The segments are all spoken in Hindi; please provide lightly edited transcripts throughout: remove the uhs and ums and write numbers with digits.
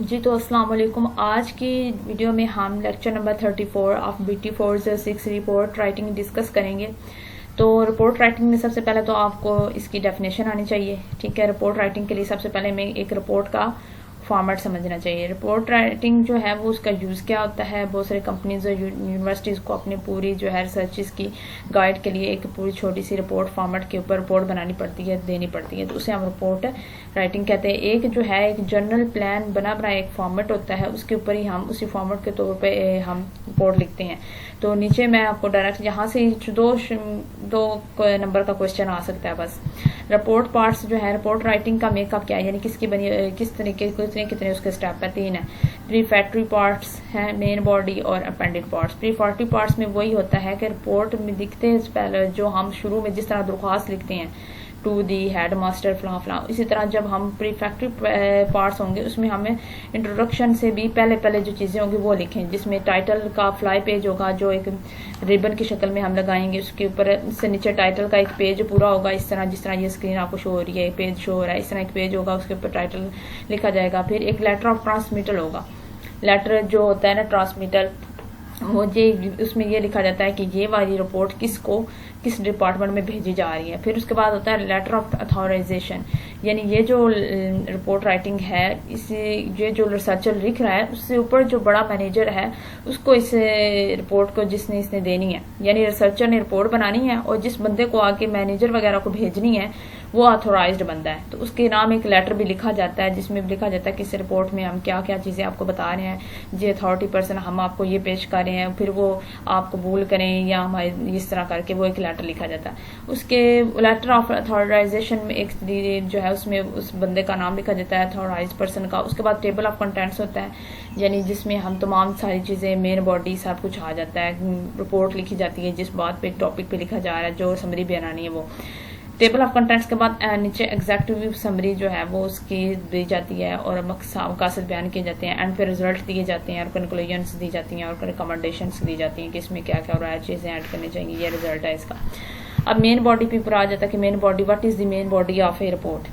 जी तो अस्सलाम वालेकुम। आज की वीडियो में हम lecture number 34 of BT 406 report writing discuss करेंगे। तो रिपोर्ट राइटिंग में सबसे पहले तो आपको इसकी डेफिनेशन आनी चाहिए। ठीक है, रिपोर्ट राइटिंग के लिए सबसे पहले हमें एक रिपोर्ट का फॉर्मेट समझना चाहिए। रिपोर्ट राइटिंग जो है वो उसका यूज़ क्या होता है। बहुत सारी कंपनीज और यूनिवर्सिटीज़ को अपनी पूरी जो है रिसर्चेस की गाइड के लिए एक पूरी छोटी सी रिपोर्ट फॉर्मेट के ऊपर रिपोर्ट बनानी पड़ती है, देनी पड़ती है, तो उसे हम रिपोर्ट राइटिंग कहते हैं। एक जो है एक जनरल प्लान बना बनाया एक फॉर्मेट होता है, उसके ऊपर ही हम उसी फॉर्मेट के तौर पे हम रिपोर्ट लिखते हैं। तो नीचे मैं आपको डायरेक्ट यहाँ से दो नंबर का क्वेश्चन आ सकता है बस। रिपोर्ट पार्ट्स जो है, रिपोर्ट राइटिंग का मेकअप क्या है, यानी किसकी बनी, किस तरीके कितने उसके स्टेप है, 3 है। प्रीफैक्टरी पार्ट्स है, मेन बॉडी और अपेंडिड पार्ट्स। प्रीफैक्टरी पार्ट्स में वही होता है कि रिपोर्ट में लिखते हैं पहले जो हम शुरू में जिस तरह दरख्वास्त लिखते हैं टू दी हेड मास्टर फलां फलां, इसी तरह जब हम प्रीफैक्टरी पार्ट्स होंगे उसमें हमें इंट्रोडक्शन से भी पहले जो चीज़ें होंगी वो लिखें, जिसमें टाइटल का फ्लाई पेज होगा जो एक रिबन की शक्ल में हम लगाएंगे। उसके ऊपर इससे नीचे टाइटल का एक पेज पूरा होगा, इस तरह जिस तरह ये स्क्रीन आपको शो हो रही है, पेज शो हो रहा है, इस तरह एक पेज होगा, उसके ऊपर टाइटल लिखा जाएगा। फिर एक लेटर ऑफ ट्रांसमिटल होगा। लेटर जो होता है ना ट्रांसमिटल, वो ये उसमें ये लिखा जाता है कि ये वाली रिपोर्ट किस डिपार्टमेंट में भेजी जा रही है। फिर उसके बाद होता है लेटर ऑफ अथॉराइजेशन, यानी ये जो रिपोर्ट राइटिंग है ये जो रिसर्चर लिख रहा है उससे ऊपर जो बड़ा मैनेजर है उसको इस रिपोर्ट को इसने देनी है, यानी रिसर्चर ने रिपोर्ट बनानी है और जिस बंदे को आके मैनेजर वगैरह को भेजनी है वो ऑथोराइज्ड बंदा है। तो उसके नाम एक लेटर भी लिखा जाता है जिसमें लिखा जाता है कि इस रिपोर्ट में हम क्या क्या चीज़ें आपको बता रहे हैं, जी अथॉरिटी पर्सन हम आपको ये पेश कर रहे हैं, फिर वो आप कबूल करें या हमारे इस तरह करके वो एक लेटर लिखा जाता है। उसके लेटर ऑफ अथॉराइजेशन में एक जो है उसमें उस बंदे का नाम लिखा जाता है, अथॉराइज्ड पर्सन का। उसके बाद टेबल ऑफ कंटेंट्स होता है, यानी जिसमें हम तमाम सारी चीज़ें मेन बॉडी सब कुछ आ जाता है। रिपोर्ट लिखी जाती है जिस बात पे टॉपिक पे लिखा जा रहा है, जो समरी बनानी है वो। टेबल ऑफ कंटेंट्स के बाद नीचे एग्जेक्टिव समरी जो है वो उसकी दी जाती है और मकसद बयान किए जाते हैं। एंड फिर रिजल्ट दिए जाते हैं और कंक्लूजन्स दी जाती हैं और रिकमेंडेशंस दी जाती हैं कि इसमें क्या क्या हो रहा है, चीज़ें ऐड करनी चाहिए, ये रिजल्ट है इसका। अब मेन बॉडी पे ऊपर आ जाता है कि main body, what is the main body of A report.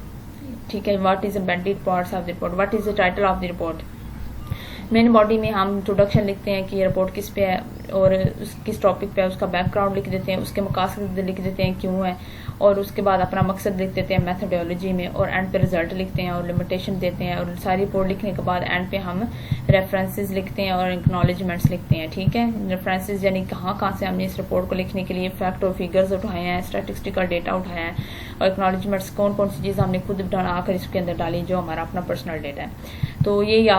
ठीक है, what is appended parts of the report, what is the title of the report. Main body में हम इंट्रोडक्शन लिखते हैं कि ये रिपोर्ट किस पे है और किस टॉपिक पे है, उसका बैकग्राउंड लिख देते हैं, उसके मकासद लिख देते हैं क्यों है, और उसके बाद अपना मकसद लिख देते हैं मेथोडोलॉजी में, और एंड पे रिजल्ट लिखते हैं और लिमिटेशन देते हैं। और सारी रिपोर्ट लिखने के बाद एंड पे हम रेफरेंसेस लिखते हैं और एक्नॉलेजमेंट्स लिखते हैं। ठीक है, रेफरेंसेस यानी कहाँ से हमने इस रिपोर्ट को लिखने के लिए फैक्ट और फिगर्स उठाए हैं, स्टैटिस्टिकल डेटा उठाया है, और एक्नॉलेजमेंट्स कौन सी चीज़ हमने खुद बनाकर इसके अंदर डाली जो हमारा अपना पर्सनल डेटा है। तो यही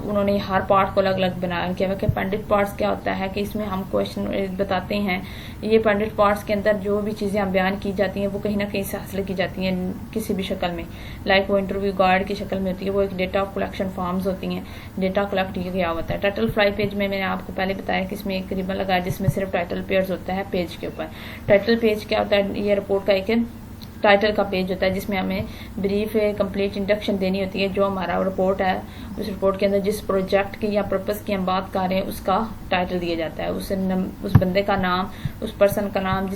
उन्होंने हर पार्ट को अलग अलग बनाया किया। अपेंडेड पार्ट्स क्या होता है कि इसमें हम क्वेश्चन बताते हैं। ये अपेंडेड पार्ट्स के अंदर जो भी चीज़ें हम बयान की जाती हैं वो कहीं ना कहीं से हासिल की जाती हैं किसी भी शक्ल में, लाइक वो इंटरव्यू गाइड की शक्ल में होती है, वो एक डेटा ऑफ कलेक्शन फॉर्म्स होती हैं, डेटा कलेक्ट किया होता है। टाइटल फ्लाई पेज में मैंने आपको पहले बताया कि इसमें एक रिबन लगाया जिसमें सिर्फ टाइटल पेज होता है पेज के ऊपर। टाइटल पेज क्या होता है, ये रिपोर्ट का एक टाइटल का पेज होता है जिसमें हमें ब्रीफ कंप्लीट इंट्रोडक्शन देनी होती है। जो हमारा रिपोर्ट है उस रिपोर्ट के अंदर जिस प्रोजेक्ट की या पर्पस की हम बात कर रहे हैं उसका टाइटल दिया जाता है, उस बंदे का नाम, उस पर्सन का नाम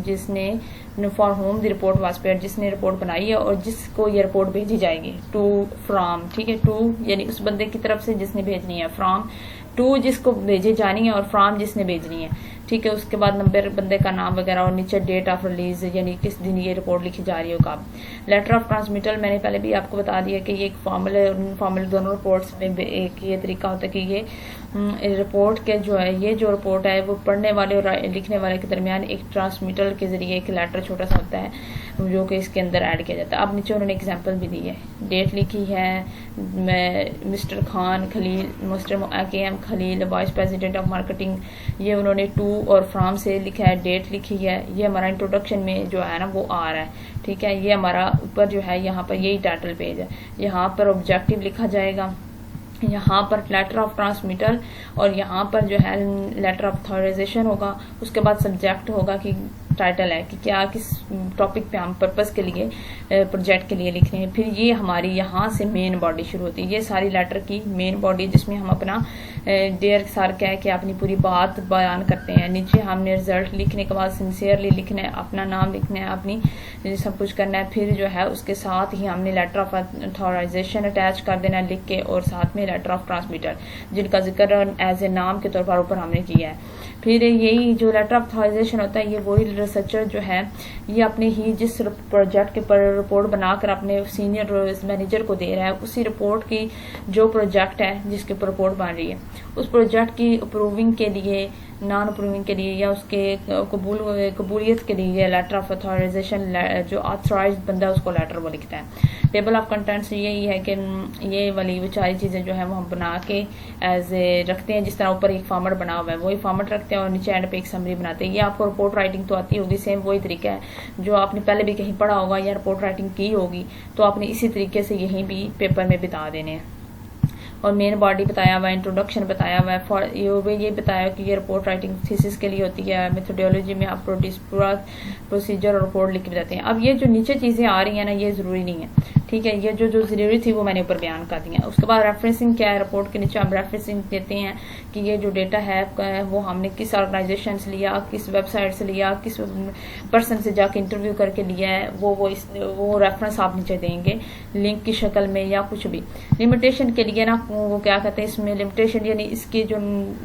जिसने for home the report was paid, जिसने रिपोर्ट बनाई है और जिसको ये रिपोर्ट भेजी जाएगी। टू फ्रॉम, ठीक है, टू यानी उस बंदे की तरफ से जिसने भेजनी है, फ्रॉम टू जिसको भेजी जानी है और फ्रॉम जिसने भेजनी है। ठीक है, उसके बाद नंबर बंदे का नाम वगैरह और नीचे डेट ऑफ रिलीज, यानी किस दिन ये रिपोर्ट लिखी जा रही हो कब। लेटर ऑफ ट्रांसमिटल मैंने पहले भी आपको बता दिया कि ये एक फॉर्मल दोनों रिपोर्ट्स में एक ये तरीका होता है कि ये रिपोर्ट के ये जो रिपोर्ट है वो पढ़ने वाले और लिखने वाले के दरमियान एक ट्रांसमिटल के जरिए एक लेटर छोटा सा होता है जो कि इसके अंदर ऐड किया जाता है। अब नीचे उन्होंने एग्जांपल भी दी है, डेट लिखी है, mister Khan Khalil, mister KM Khalil vice president of marketing, ये उन्होंने टू और फ्रॉम से लिखा है, डेट लिखी है। ये हमारा इंट्रोडक्शन में जो है ना वो आ रहा है। ठीक है, ये हमारा ऊपर जो है यहाँ पर यही टाइटल पेज है, यहाँ पर ऑब्जेक्टिव लिखा जाएगा, यहाँ पर लेटर ऑफ ट्रांसमिटल और यहाँ पर जो है लेटर ऑफ अथॉराइजेशन होगा। उसके बाद सब्जेक्ट होगा कि टाइटल है कि क्या किस टॉपिक पे हम पर्पस के लिए प्रोजेक्ट के लिए लिख रहे हैं। फिर ये हमारी यहाँ से मेन बॉडी शुरू होती है, ये सारी लेटर की मेन बॉडी जिसमें हम अपना डेयर के साथ कह के अपनी पूरी बात बयान करते हैं। नीचे हमने रिजल्ट लिखने के बाद सिंसियरली लिखना है, अपना नाम लिखना है, अपनी सब कुछ करना है। फिर जो है उसके साथ ही हमने लेटर ऑफ अथॉराइजेशन अटैच कर देना है लिख के, और साथ में लेटर ऑफ ट्रांसमीटर जिनका जिक्र एज ए नाम के तौर पर ऊपर हमने किया है। फिर यही जो लेटर ऑफ अथॉराइजेशन होता है, ये वही रिसर्चर जो है ये अपने ही जिस प्रोजेक्ट के पर रिपोर्ट बनाकर अपने सीनियर मैनेजर को दे रहा है, उसी रिपोर्ट की जो प्रोजेक्ट है जिसके ऊपर रिपोर्ट बन रही है, उस प्रोजेक्ट की अप्रूविंग के लिए, नॉन अप्रूविंग के लिए या उसके कबूलियत के लिए लेटर ऑफ अथॉराइजेशन जो ऑथराइज बंदा उसको लेटर वो लिखता है। टेबल ऑफ कंटेंट्स यही है कि ये वाली वो सारी चीज़ें जो है वो हम बना के एज ए रखते हैं, जिस तरह ऊपर एक फॉर्मेट बना हुआ है वही फॉर्मेट रखते हैं और नीचे एंड पे एक समरी बनाते हैं। ये आपको रिपोर्ट राइटिंग तो आती होगी, सेम वही तरीका है जो आपने पहले भी कहीं पढ़ा होगा या रिपोर्ट राइटिंग की होगी, तो आपने इसी तरीके से यहीं भी पेपर में बता देने हैं। और मेन बॉडी बताया हुआ है, इंट्रोडक्शन बताया हुआ है, ये बताया कि ये रिपोर्ट राइटिंग थीसिस के लिए होती है। मेथोडोलॉजी में आप पूरा प्रोसीजर और रिपोर्ट लिख के बताते हैं। अब ये जो नीचे चीज़ें आ रही हैं ना, ये ज़रूरी नहीं है, ठीक है, ये जो ज़रूरी थी वो मैंने ऊपर बयान कर दिया। उसके बाद रेफरेंसिंग क्या है, रिपोर्ट के नीचे हम रेफरेंसिंग देते हैं कि ये जो डेटा है वो हमने किस ऑर्गेनाइजेशन से लिया, किस वेबसाइट से लिया, किस पर्सन से जाके इंटरव्यू करके लिया है, वो रेफरेंस आप नीचे देंगे लिंक की शक्ल में या कुछ भी। लिमिटेशन के लिए ना वो क्या कहते हैं इसमें लिमिटेशन, यानी इसकी जो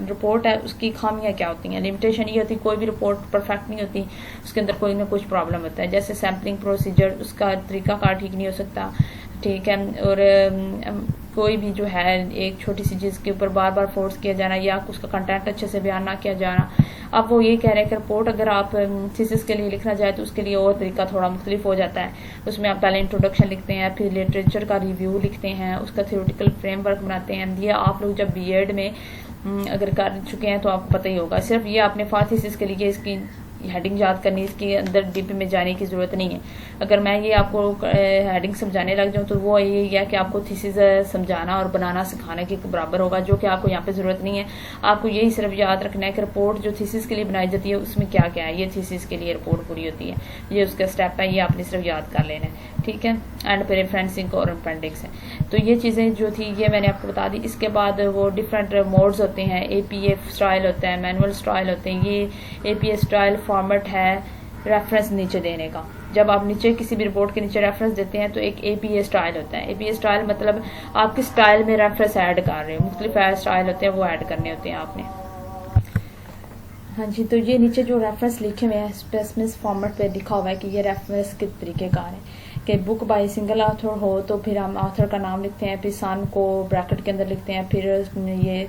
रिपोर्ट है उसकी खामियां क्या होती हैं। लिमिटेशन ये होती है कोई भी रिपोर्ट परफेक्ट नहीं होती, उसके अंदर कोई ना कुछ प्रॉब्लम होता है, जैसे सैम्पलिंग प्रोसीजर उसका तरीकाकार ठीक नहीं हो सकता, ठीक है, और कोई भी जो है एक छोटी सी चीज़ के ऊपर बार बार फोर्स किया जाना या उसका कंटेंट अच्छे से बयान ना किया जाना। अब वो ये कह रहे हैं कि रिपोर्ट अगर आप थीसिस के लिए लिखना चाहे तो उसके लिए और तरीका थोड़ा मुख्तलिफ हो जाता है। उसमें आप पहले इंट्रोडक्शन लिखते हैं, फिर लिटरेचर का रिव्यू लिखते हैं, उसका थ्योरेटिकल फ्रेमवर्क बनाते हैं। ये आप लोग जब बीएड में अगर कर चुके हैं तो आपको पता ही होगा। सिर्फ ये आपने थीसिस के लिए इसकी हेडिंग याद करनी, इसके अंदर डीपी में जाने की जरूरत नहीं है। अगर मैं ये आपको हेडिंग समझाने लग जाऊँ तो वो ये है कि आपको थीसिस समझाना और बनाना सिखाने के बराबर होगा, जो कि आपको यहाँ पे जरूरत नहीं है। आपको यही सिर्फ याद रखना है कि रिपोर्ट जो थीसिस के लिए बनाई जाती है उसमें क्या क्या है, ये थीसिस के लिए रिपोर्ट पूरी होती है, ये उसका स्टेप है, ये आपने सिर्फ याद कर लेना है, ठीक है। एंड फिर रेफरेंसिंग और अपेंडिक्स है। तो ये चीज़ें जो थी ये मैंने आपको बता दी। इसके बाद वो डिफरेंट मोड्स होते हैं, एपीएफ स्टाइल होता है, मैनुअल स्टाइल होते हैं। ये एपीएफ स्टाइल फॉर्मेट है रेफरेंस नीचे देने का। जब आप नीचे किसी भी रिपोर्ट के नीचे रेफरेंस देते हैं तो एक एपीए स्टाइल होता है। एपीए स्टाइल मतलब आप किस स्टाइल में रेफरेंस ऐड कर रहे हो, मुख्तलिफ स्टाइल होते हैं वो ऐड करने होते हैं आपने। हाँ जी, तो ये नीचे जो रेफरेंस लिखे हुए हैं स्पेसिमिस फॉर्मेट पे लिखा हुआ है कि ये रेफरेंस किस तरीकेकार है कि बुक बाय सिंगल ऑथर हो तो फिर हम ऑथर का नाम लिखते हैं, फिर सन को ब्रैकेट के अंदर लिखते हैं, फिर ये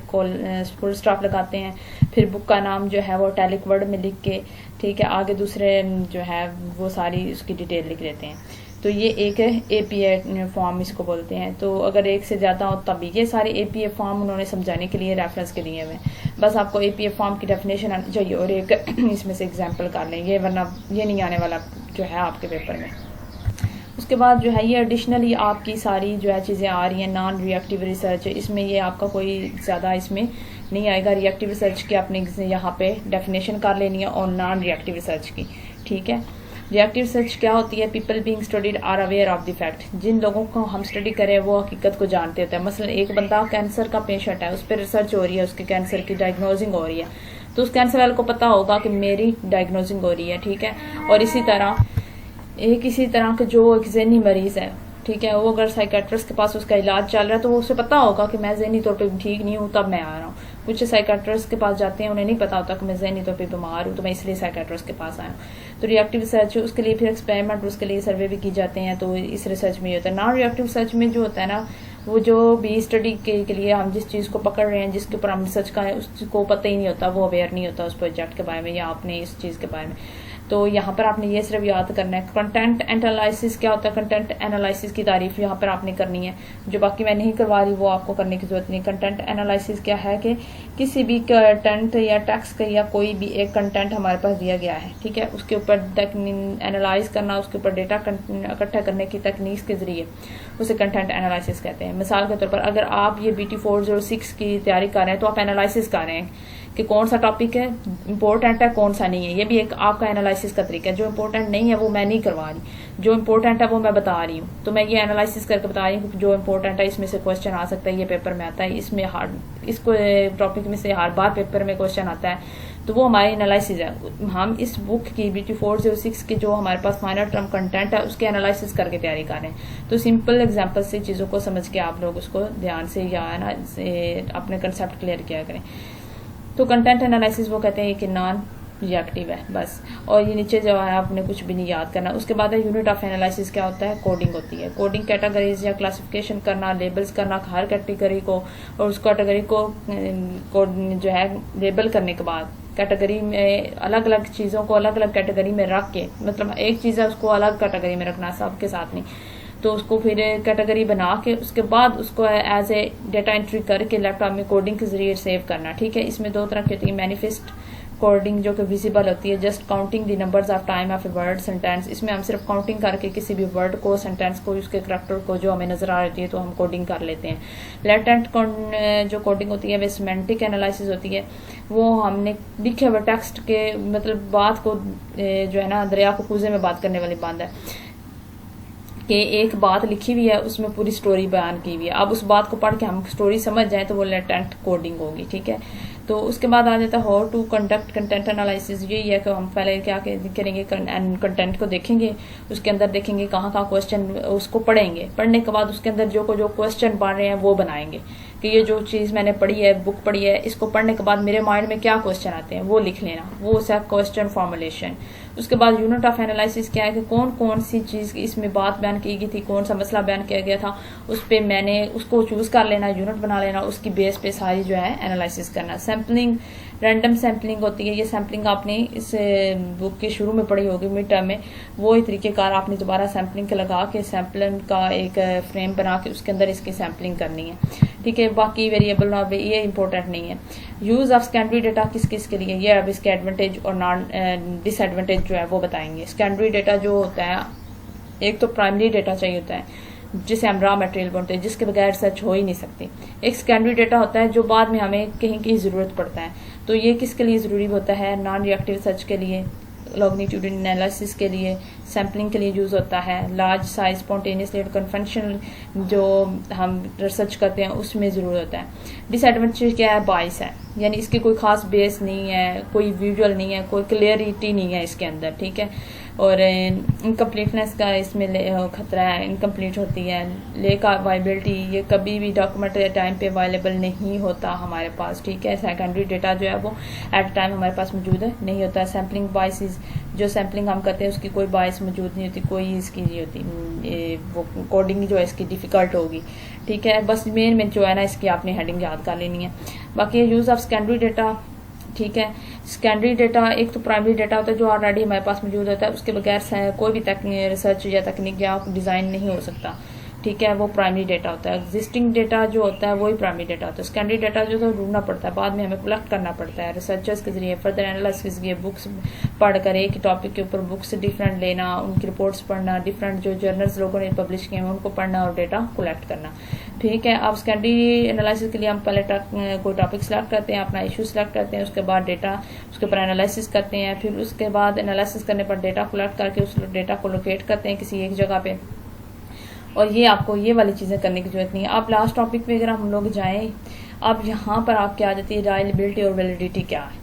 फुल स्टॉप लगाते हैं, फिर बुक का नाम जो है वो इटैलिक वर्ड में लिख के, ठीक है, आगे दूसरे जो है वो सारी उसकी डिटेल लिख देते हैं। तो ये एक एपीए फॉर्म इसको बोलते हैं। तो अगर एक से ज़्यादा हो तभी ये सारे एपीए फॉर्म उन्होंने समझाने के लिए रेफरेंस के लिए में बस आपको एपीए फॉर्म की डेफिनेशन आनी चाहिए और एक इसमें से एग्जांपल कर लें, ये वरना ये नहीं आने वाला जो है आपके पेपर में। उसके बाद जो है ये एडिशनली आपकी सारी जो है चीज़ें आ रही हैं। नॉन रिएक्टिव रिसर्च, इसमें ये आपका कोई ज़्यादा इसमें नहीं आएगा। रिएक्टिव रिसर्च की आपने यहाँ पे डेफिनेशन कर लेनी है और नॉन रिएक्टिव रिसर्च की, ठीक है। रिएक्टिव रिसर्च क्या होती है? People being studied are aware of the fact. जिन लोगों को हम स्टडी करें वो हकीकत को जानते होते हैं। मसलन एक बंदा कैंसर का पेशेंट है, उस पर रिसर्च हो रही है, उसके कैंसर की डायग्नोजिंग हो रही है, तो उस कैंसर वाले को पता होगा कि मेरी डायग्नोजिंग हो रही है, ठीक है। और इसी तरह के जो एक ज़हनी मरीज है, ठीक है, वो अगर साइकेट्रिस्ट के पास उसका इलाज चल रहा है तो उसे पता होगा कि मैं ज़हनी तौर पे ठीक नहीं हूँ तब मैं आ रहा हूँ। कुछ साइकेट्रिस्ट के पास जाते हैं, उन्हें नहीं पता होता कि मैं ज़हनी तौर पे बीमार हूँ तो मैं इसलिए साइकेट्रिस्ट के पास आया हूँ। तो रिएक्टिव रिसर्च उसके लिए फिर एक्सपेरिमेंट, उसके लिए सर्वे भी की जाते हैं, तो इस रिसर्च में ये होता है। नॉन रिएक्टिव रिसर्च में जो होता है ना, वो जो भी स्टडी के लिए हम जिस चीज़ को पकड़ रहे हैं, जिसके ऊपर हम रिसर्च का है, उसको पता ही नहीं होता, वो अवेयर नहीं होता उस प्रोजेक्ट के बारे में या आपने इस चीज़ के बारे में। तो यहाँ पर आपने ये सिर्फ याद करना है। कंटेंट एनालिसिस क्या होता है? कंटेंट एनालिसिस की तारीफ यहाँ पर आपने करनी है, जो बाकी मैं नहीं करवा रही वो आपको करने की जरूरत नहीं। कंटेंट एनालिसिस क्या है कि किसी भी कंटेंट या टेक्स्ट का या कोई भी एक कंटेंट हमारे पास दिया गया है, ठीक है, उसके ऊपर एनालाइज करना, उसके ऊपर डेटा इकट्ठा करने की तकनीक के जरिए उसे कंटेंट एनालिसिस कहते हैं। मिसाल के तौर पर अगर आप ये BT 406 की तैयारी कर रहे हैं तो आप एनालिसिस कर रहे हैं कि कौन सा टॉपिक है इंपॉर्टेंट है, कौन सा नहीं है। ये भी एक आपका एनालिसिस का तरीका है। जो इंपॉर्टेंट नहीं है वो मैं नहीं करवा रही, जो इंपॉर्टेंट है वो मैं बता रही हूँ। तो मैं ये एनालिसिस करके बता रही हूँ जो इंपॉर्टेंट है इसमें से क्वेश्चन आ सकता है, ये पेपर में आता है, इसमें इसको टॉपिक में से हर बार पेपर में क्वेश्चन आता है, तो वो हमारी एनालिसिस है। हम इस बुक की BT 406 के जो हमारे पास फाइनल टर्म कंटेंट है उसके एनालिसिस करके तैयारी कर रहे हैं। तो सिंपल एग्जांपल से चीज़ों को समझ के आप लोग उसको ध्यान से या है ना अपने कंसेप्ट क्लियर किया करें। तो कंटेंट एनालिसिस वो कहते हैं कि नॉन रिएक्टिव है बस, और ये नीचे जो है आपने कुछ भी नहीं याद करना। उसके बाद है यूनिट ऑफ एनालिसिस क्या होता है, कोडिंग होती है। कोडिंग कैटेगरीज या क्लासिफिकेशन करना, लेबल्स करना हर कैटेगरी को, और उस कैटेगरी को जो है लेबल करने के बाद कैटेगरी में अलग अलग चीज़ों को अलग अलग कैटेगरी में रख के, मतलब एक चीज़ है उसको अलग कैटेगरी में रखना सबके साथ नहीं, तो उसको फिर कैटेगरी बना के उसके बाद उसको एज ए डेटा एंट्री करके लैपटॉप में कोडिंग के जरिए सेव करना। ठीक है, इसमें दो तरह की होती है, मैनिफेस्ट कोडिंग जो कि विजिबल होती है, just counting the numbers of time of a word sentence. इसमें हम सिर्फ काउंटिंग करके किसी भी वर्ड को, सेंटेंस को, उसके करैक्टर को जो हमें नजर आ रही है तो हम कोडिंग कर लेते हैं। लेटेंट जो कोडिंग होती है वे सिमेंटिक एनालिसिस होती है, वो हमने लिखे हुए टेक्स्ट के मतलब बात को जो है ना दरिया को कूजे में बात करने वाली बात है कि एक बात लिखी हुई है उसमें पूरी स्टोरी बयान की हुई है। अब उस बात को पढ़ के हम स्टोरी समझ जाए तो वो लेटेंट कोडिंग होगी। ठीक है, तो उसके बाद आ जाता है how to conduct content analysis. यही है कि हम पहले क्या करेंगे, कंटेंट को देखेंगे, उसके अंदर देखेंगे कहाँ कहाँ क्वेश्चन, उसको पढ़ेंगे, पढ़ने के बाद उसके अंदर जो क्वेश्चन पढ़ रहे हैं वो बनाएंगे कि ये जो चीज़ मैंने पढ़ी है, बुक पढ़ी है, इसको पढ़ने के बाद मेरे माइंड में क्या क्वेश्चन आते हैं वो लिख लेना, वो है क्वेश्चन फॉर्मुलेशन। उसके बाद यूनिट ऑफ एनालिसिस क्या है कि कौन कौन सी चीज़ इसमें बात बयान की गई थी, कौन सा मसला बयान किया गया था, उस पर मैंने उसको चूज कर लेना, यूनिट बना लेना, उसकी बेस पे सारी जो है एनालिसिस करना। सैम्पलिंग, रैंडम सैम्पलिंग होती है। ये सैम्पलिंग आपने इस बुक के शुरू में पढ़ी होगी मिड टर्म में, वो ही तरीकेकार आपने दोबारा सैम्पलिंग के लगा के सैम्पलिंग का एक फ्रेम बना के उसके अंदर इसकी सैम्पलिंग करनी है। ठीक है, बाकी वेरिएबल ना ये इंपॉर्टेंट नहीं है। यूज ऑफ सेकेंडरी डेटा किस किस के लिए, ये अब इसके एडवांटेज और नॉन डिसएडवांटेज जो है वो बताएंगे। सेकेंडरी डेटा जो होता है, एक तो प्राइमरी डेटा चाहिए होता है जिसे हम रॉ मटेरियल बोलते हैं, जिसके बगैर सर्च हो ही नहीं सकती। एक सेकेंडरी डेटा होता है जो बाद में हमें कहीं की जरूरत पड़ता है, तो ये किसके लिए जरूरी होता है, नॉन रिएक्टिव सर्च के लिए, लॉन्गिट्यूडिनल एनालिसिस के लिए, सैम्पलिंग के लिए यूज होता है, लार्ज साइज स्पॉन्टेनियस कन्वेंशनल जो हम रिसर्च करते हैं उसमें जरूरत होता है। डिसएडवांटेज क्या है, बाइस है, यानी इसकी कोई खास बेस नहीं है, कोई विजुअल नहीं है, कोई क्लियरिटी नहीं है इसके अंदर। ठीक है, और इनकम्प्लीटनेस का इसमें खतरा है, इनकम्प्लीट होती है। लेक अवेलेबिलिटी, ये कभी भी डॉक्यूमेंट टाइम पे अवेलेबल नहीं होता हमारे पास। ठीक है, सेकेंडरी डेटा जो है वो एट टाइम हमारे पास मौजूद नहीं होता। सैम्पलिंग बाइसेस, जो सैम्पलिंग हम करते हैं उसकी कोई बाइस मौजूद नहीं होती, कोई इसकी नहीं होती, वो कोडिंग जो है इसकी डिफिकल्ट होगी। ठीक है, बस मेन जो है ना इसकी आपने हेडिंग याद कर लेनी है। बाकी यूज ऑफ सेकेंडरी डेटा, ठीक है, सेकेंडरी डेटा एक तो प्राइमरी डेटा होता है जो ऑलरेडी हमारे पास मौजूद होता है, उसके बगैर कोई भी रिसर्च या तकनीक या डिज़ाइन नहीं हो सकता। ठीक है, वो प्राइमरी डेटा होता है। एग्जिस्टिंग डेटा जो होता है वही प्राइमरी डेटा होता है। सेकेंडरी डेटा जो तो ढूंढना पड़ता है, बाद में हमें कलेक्ट करना पड़ता है रिसर्चर्स के जरिए, फर्दर एनालिसिस के, बुक्स पढ़कर एक टॉपिक के ऊपर बुक्स डिफरेंट लेना, उनकी रिपोर्ट्स पढ़ना, डिफरेंट जो जर्नल्स लोगों ने पब्लिश किए हैं उनको पढ़ना और डेटा कलेक्ट करना। ठीक है, अब सेकेंडरी एनालिसिस के लिए हम पहले कोई टॉपिक सेलेक्ट करते हैं, अपना इशू सेलेक्ट करते हैं, उसके बाद डेटा उसके ऊपर एनालिसिस करते हैं, फिर उसके बाद एनालिसिस करने पर डेटा कलेक्ट करके उस डेटा को लोकेट करते हैं किसी एक जगह पे। और ये आपको ये वाली चीज़ें करने की जरूरत नहीं है। आप लास्ट टॉपिक पे अगर हम लोग जाएं, अब यहाँ पर आपके आ जाती है रिलायबिलिटी और वैलिडिटी क्या है।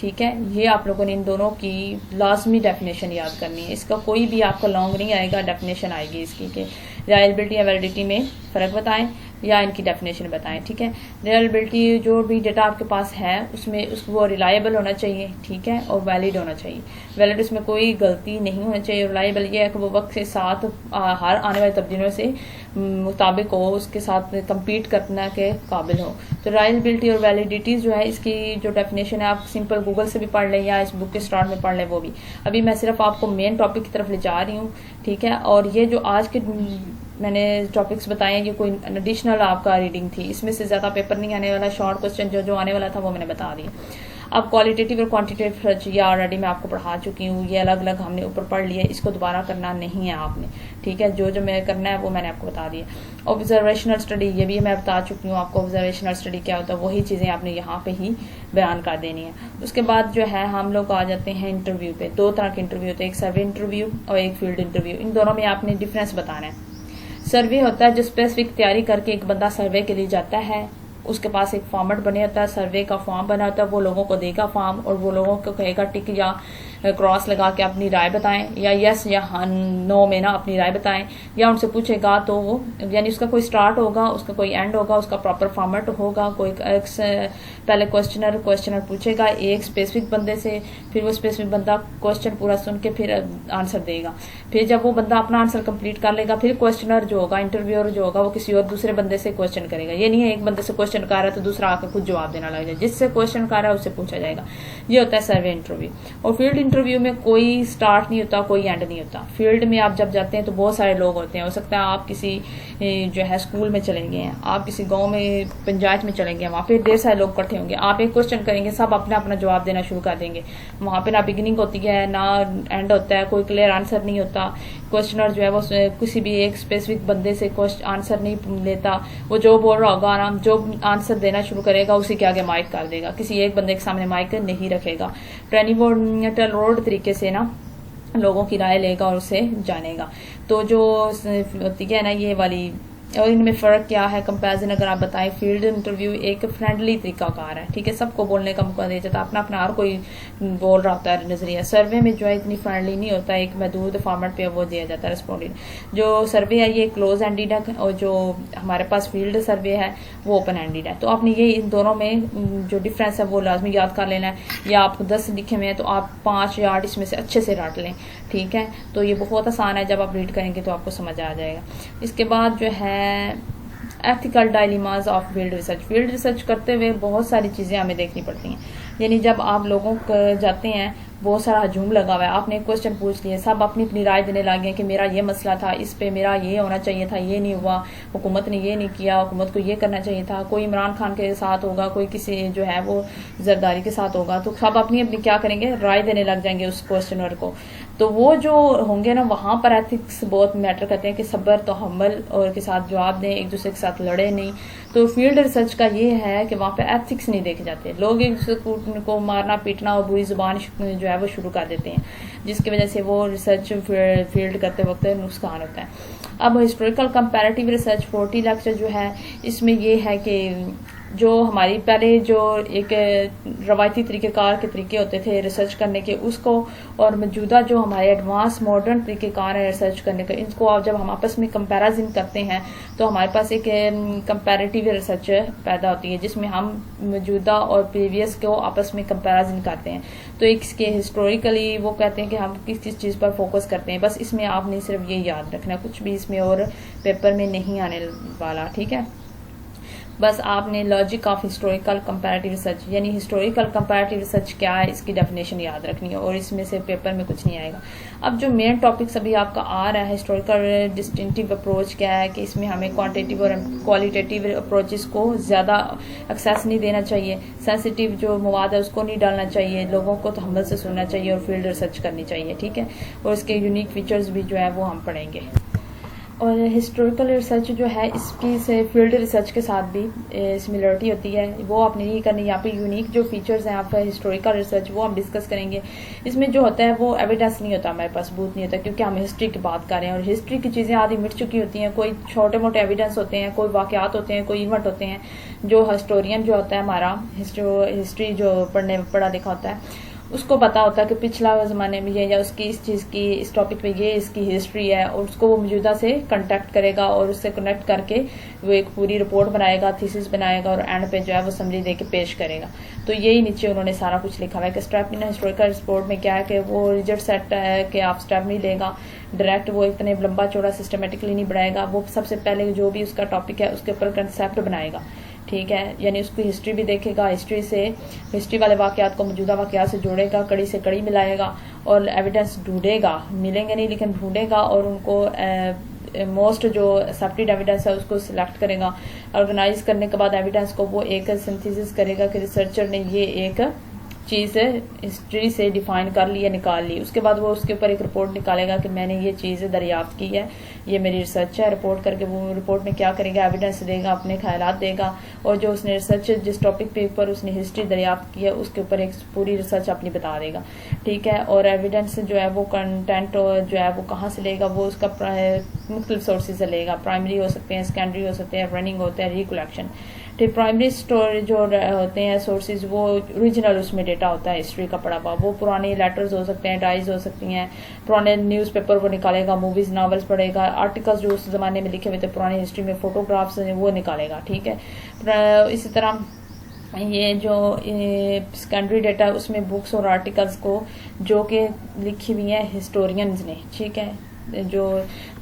ठीक है, ये आप लोगों ने इन दोनों की लाजमी डेफिनेशन याद करनी है। इसका कोई भी आपका लॉन्ग नहीं आएगा, डेफिनेशन आएगी इसकी कि रिलायबिलिटी या वैलिडिटी में फ़र्क बताएं या इनकी डेफिनेशन बताएं। ठीक है, रिलायबिलिटी जो भी डेटा आपके पास है उसमें वो रिलायबल होना चाहिए। ठीक है, और वैलिड होना चाहिए। वैलिड उसमें कोई गलती नहीं होनी चाहिए। रिलायबल ये है कि वो वक्त के साथ हर आने वाली तब्दीलियों से मुताबिक हो, उसके साथ कम्पीट करने के काबिल हो। तो रिलायबिलिटी और वैलिडिटी जो है इसकी जो डेफिनेशन है आप सिंपल गूगल से भी पढ़ लें या इस बुक के स्टार्ट में पढ़ लें, वो भी। अभी मैं सिर्फ आपको मेन टॉपिक की तरफ ले जा रही हूँ। ठीक है, और ये जो आज के मैंने टॉपिक्स बताए हैं ये कोई एडिशनल आपका रीडिंग थी, इसमें से ज़्यादा पेपर नहीं आने वाला। शॉर्ट क्वेश्चन जो आने वाला था वो मैंने बता दिया। अब क्वालिटेटिव और क्वांटिटेटिव रिसर्च ये ऑलरेडी मैं आपको पढ़ा चुकी हूँ, ये अलग अलग हमने ऊपर पढ़ लिया, इसको दोबारा करना नहीं है आपने, ठीक है। जो जो मैं करना है वो मैंने आपको बता दिया। ऑब्जर्वेशनल स्टडी ये भी मैं बता चुकी हूँ आपको, ऑब्जर्वेशनल स्टडी क्या होता है, वही चीज़ें आपने यहाँ पे ही बयान कर देनी है। उसके बाद जो है हम लोग आ जाते हैं इंटरव्यू पे। दो तरह के इंटरव्यू होते हैं, एक सर्वे इंटरव्यू और एक फील्ड इंटरव्यू। इन दोनों में आपने डिफरेंस बताना है। सर्वे होता है जो स्पेसिफिक तैयारी करके एक बंदा सर्वे के लिए जाता है, उसके पास एक फॉर्मेट बने होता है, सर्वे का फॉर्म बना होता है, वो लोगों को देगा फॉर्म और वो लोगों को कहेगा टिक या क्रॉस लगा के अपनी राय बताएं, या यस या नो में ना अपनी राय बताएं, या उनसे पूछेगा तो वो, यानी उसका कोई स्टार्ट होगा, उसका कोई एंड होगा, उसका प्रॉपर फॉर्मेट होगा। कोई पहले क्वेश्चनर पूछेगा एक स्पेसिफिक बंदे से, फिर वो स्पेसिफिक बंदा क्वेश्चन पूरा सुन के फिर आंसर देगा। फिर जब वो बंदा अपना आंसर कंप्लीट कर लेगा, फिर क्वेश्चनर जो होगा, इंटरव्यूअर जो होगा, वो किसी और दूसरे बंदे से क्वेश्चन करेगा। ये नहीं है एक बंदे से क्वेश्चन कर रहा है तो दूसरा आकर खुद जवाब देना लग जाए, जिससे क्वेश्चन कर रहा है उससे पूछा जाएगा। ये होता है सर्वे इंटरव्यू। और फील्ड इंटरव्यू में कोई स्टार्ट नहीं होता, कोई एंड नहीं होता। फील्ड में आप जब जाते हैं तो बहुत सारे लोग होते हैं। हो सकता है आप किसी जो है स्कूल में चले गए हैं, आप किसी गांव में पंचायत में चले गए, वहां पे ढेर सारे लोग इकट्ठे होंगे, आप एक क्वेश्चन करेंगे, सब अपना अपना जवाब देना शुरू कर देंगे। वहां पे ना बिगिनिंग होती है ना एंड होता है, कोई क्लियर आंसर नहीं होता। क्वेश्चनर जो है वो किसी भी एक स्पेसिफिक बंदे से आंसर नहीं लेता, वो जो बोल रहा होगा ना, जो आंसर देना शुरू करेगा उसी के आगे माइक कर देगा, किसी एक बंदे के सामने माइक नहीं रखेगा। ट्रेनिंग रोड तरीके से ना लोगों की राय लेगा और उसे जानेगा। तो जो होती है ना ये वाली, और इनमें फ़र्क क्या है कंपैरिजन अगर आप बताएं। फील्ड इंटरव्यू एक फ्रेंडली तरीकाकार है, ठीक है, सबको बोलने का मौका दिया जाता है, अपना अपना हर कोई बोल रहा होता है नजरिया। सर्वे में जो है इतनी फ्रेंडली नहीं होता, एक महदूद फॉर्मेट पे वो दिया जाता है रिस्पॉन्डेंट। जो सर्वे है ये क्लोज एंडेड है और जो हमारे पास फील्ड सर्वे है वो ओपन एंडेड है। तो आपने ये इन दोनों में जो डिफरेंस है वो लाजमी याद कर लेना है। या आपको 10 लिखे हुए हैं तो आप 5 या 8 इसमें से अच्छे से रट लें, ठीक है। तो ये बहुत आसान है, जब आप रीड करेंगे तो आपको समझ आ जाएगा। इसके बाद जो है ethical dilemmas of field research. Field research करते हुए बहुत सारी चीज़ें हमें देखनी पड़ती हैं। यानी जब आप लोगों को जाते हैं, बहुत सारा हजूम लगा हुआ है, आपने एक क्वेश्चन पूछ लिए, सब अपनी अपनी राय देने लगे हैं कि मेरा ये मसला था, इस पे मेरा ये होना चाहिए था, ये नहीं हुआ, हुकूमत ने ये नहीं किया, हुकूमत को ये करना चाहिए था। कोई इमरान खान के साथ होगा, कोई किसी जो है वो जरदारी के साथ होगा, तो सब अपनी अपनी क्या करेंगे, राय देने लग जाएंगे उस क्वेश्चनर को। तो वो जो होंगे ना, वहां पर एथिक्स बहुत मैटर करते हैं कि सब्र तहम्मुल और के साथ जवाब दें, एक दूसरे के साथ लड़े नहीं। तो फील्ड रिसर्च का ये है कि वहाँ पे एथिक्स नहीं देखे जाते, लोग एक दूसरे को मारना पीटना और बुरी जुबान जो है वो शुरू कर देते हैं, जिसकी वजह से वो रिसर्च फील्ड करते वक्त नुकसान होता है। अब हिस्टोरिकल कंपैरेटिव रिसर्च 40 लेक्चर जो है, इसमें ये है कि जो हमारी पहले जो एक रवायती तरीक़ेकार के तरीके होते थे रिसर्च करने के, उसको और मौजूदा जो हमारे एडवांस मॉडर्न तरीक़ेकार हैं रिसर्च करने के, इनको आप जब हम आपस में कंपैरिजन करते हैं तो हमारे पास एक कंपैरेटिव रिसर्च पैदा होती है, जिसमें हम मौजूदा और प्रीवियस को आपस में कंपैरिजन करते हैं। तो इसके हिस्टोरिकली वो कहते हैं कि हम किस किस चीज़ पर फोकस करते हैं। बस इसमें आपने सिर्फ ये याद रखना, कुछ भी इसमें और पेपर में नहीं आने वाला, ठीक है। बस आपने logic of historical comparative research, यानी हिस्टोरिकल कंपैरेटिव रिसर्च क्या है, इसकी डेफिनेशन याद रखनी है, और इसमें से पेपर में कुछ नहीं आएगा। अब जो मेन टॉपिक्स अभी आपका आ रहा है, हिस्टोरिकल डिस्टिंक्टिव अप्रोच क्या है, कि इसमें हमें क्वांटिटेटिव और क्वालिटेटिव अप्रोचेस को ज़्यादा एक्सेस नहीं देना चाहिए, सेंसिटिव जो मवाद है उसको नहीं डालना चाहिए, लोगों को तहम्मुल से सुनना चाहिए और फील्ड रिसर्च करनी चाहिए, ठीक है। और इसके यूनिक फीचर्स भी जो है वो हम पढ़ेंगे। और हिस्टोरिकल रिसर्च जो है इसकी से फील्ड रिसर्च के साथ भी सिमिलरिटी होती है, वो आपने नहीं करनी। यहाँ पे यूनिक जो फीचर्स हैं आप हिस्टोरिकल रिसर्च वो हम डिस्कस करेंगे। इसमें जो होता है वो एविडेंस नहीं होता, हमारे पास सबूत नहीं होता, क्योंकि हम हिस्ट्री की बात कर रहे हैं और हिस्ट्री की चीज़ें आधी मिट चुकी होती हैं। कोई छोटे मोटे एविडेंस होते हैं, कोई वाक़यात होते हैं, कोई इवेंट होते हैं। जो हिस्टोरियन जो होता है हमारा हिस्ट्री जो पढ़ा लिखा होता है, उसको पता होता है कि पिछला ज़माने में ये या उसकी इस चीज़ की इस टॉपिक पे ये इसकी हिस्ट्री है, और उसको वो मौजूदा से कंटेक्ट करेगा और उससे कनेक्ट करके वो एक पूरी रिपोर्ट बनाएगा, थीसिस बनाएगा और एंड पे जो है वो समरी दे के पेश करेगा। तो यही नीचे उन्होंने सारा कुछ लिखा हुआ है कि स्टेप इन हिस्टोरिकल रिपोर्ट में क्या है कि वो रिजल्ट सेट है कि आप स्टेप नहीं लेगा डायरेक्ट, वो इतने लंबा चौड़ा सिस्टमेटिकली नहीं बढ़ाएगा। वो सबसे पहले जो भी उसका टॉपिक है उसके ऊपर कंसेप्ट बनाएगा, ठीक है, यानी उसकी हिस्ट्री भी देखेगा, हिस्ट्री वाले वाक़यात को मौजूदा वाक़यात से जोड़ेगा, कड़ी से कड़ी मिलाएगा और एविडेंस ढूंढेगा, मिलेंगे नहीं लेकिन ढूंढेगा, और उनको मोस्ट जो एक्सेप्टेड एविडेंस है उसको सिलेक्ट करेगा। ऑर्गेनाइज करने के बाद एविडेंस को वो एक सिंथेसिस करेगा कि रिसर्चर ने ये एक चीज़ हिस्ट्री से डिफाइन कर ली या निकाल ली, उसके बाद वो उसके ऊपर एक रिपोर्ट निकालेगा कि मैंने ये चीज़ दरियाफ्त की है, ये मेरी रिसर्च है। रिपोर्ट करके वो रिपोर्ट में क्या करेगा, एविडेंस देगा, अपने ख्यालात देगा, और जो उसने रिसर्च जिस टॉपिक पे ऊपर उसने हिस्ट्री दरियाफ्त की है उसके ऊपर एक पूरी रिसर्च अपनी बता देगा, ठीक है। और एविडेंस जो है वो कंटेंट जो है वो कहाँ से लेगा, वो उसका मुख्तलिफ सोर्सेज से लेगा। प्राइमरी हो सकते हैं, सेकेंडरी हो सकते हैं, रनिंग होते हैं, रिकलेक्शन। ठीक, प्राइमरी स्टोर जो होते हैं सोर्सेज, वो ओरिजिनल उसमें डेटा होता है हिस्ट्री का पढ़ा हुआ, वो पुराने लेटर्स हो सकते हैं, डायरीज हो सकती हैं, पुराने न्यूज़पेपर वो निकालेगा, मूवीज नॉवेल्स पढ़ेगा, आर्टिकल्स जो उस जमाने में लिखे हुए थे पुरानी हिस्ट्री में, फोटोग्राफ्स वो निकालेगा, ठीक है। इसी तरह ये जो सेकेंडरी डेटा उसमें बुक्स और आर्टिकल्स को जो कि लिखी हुई हैं हिस्टोरियंस ने, ठीक है, जो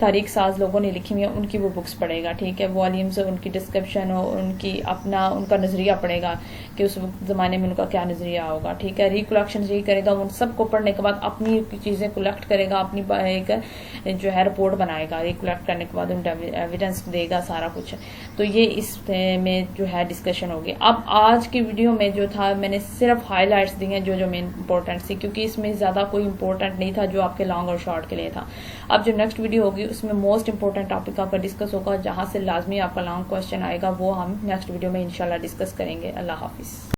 तारीख साज लोगों ने लिखी हुई है उनकी वो बुक्स पढ़ेगा, ठीक है। वॉल्यूम्स उनकी डिस्क्रिप्शन हो, उनकी अपना उनका नज़रिया पढ़ेगा कि उस ज़माने में उनका क्या नज़रिया होगा, ठीक है। रिकलेक्शन यही करेगा, उन सबको पढ़ने के बाद अपनी चीज़ें कलेक्ट करेगा, अपनी एक जो है रिपोर्ट बनाएगा, रिकलेक्ट करने के बाद उन एविडेंस देगा सारा कुछ। तो ये इस में जो है डिस्कशन होगी। अब आज की वीडियो में जो था मैंने सिर्फ हाईलाइट्स दी हैं जो मेन इंपॉर्टेंट थी, क्योंकि इसमें ज़्यादा कोई इंपॉर्टेंट नहीं था जो आपके लॉन्ग और शॉर्ट के लिए था। अब जो नेक्स्ट वीडियो होगी उसमें मोस्ट इंपॉर्टेंट टॉपिक आपका डिस्कस होगा, जहां से लाजमी आपका लॉन्ग क्वेश्चन आएगा, वो हम नेक्स्ट वीडियो में इंशाल्लाह डिस्कस करेंगे। अल्लाह हाफिज।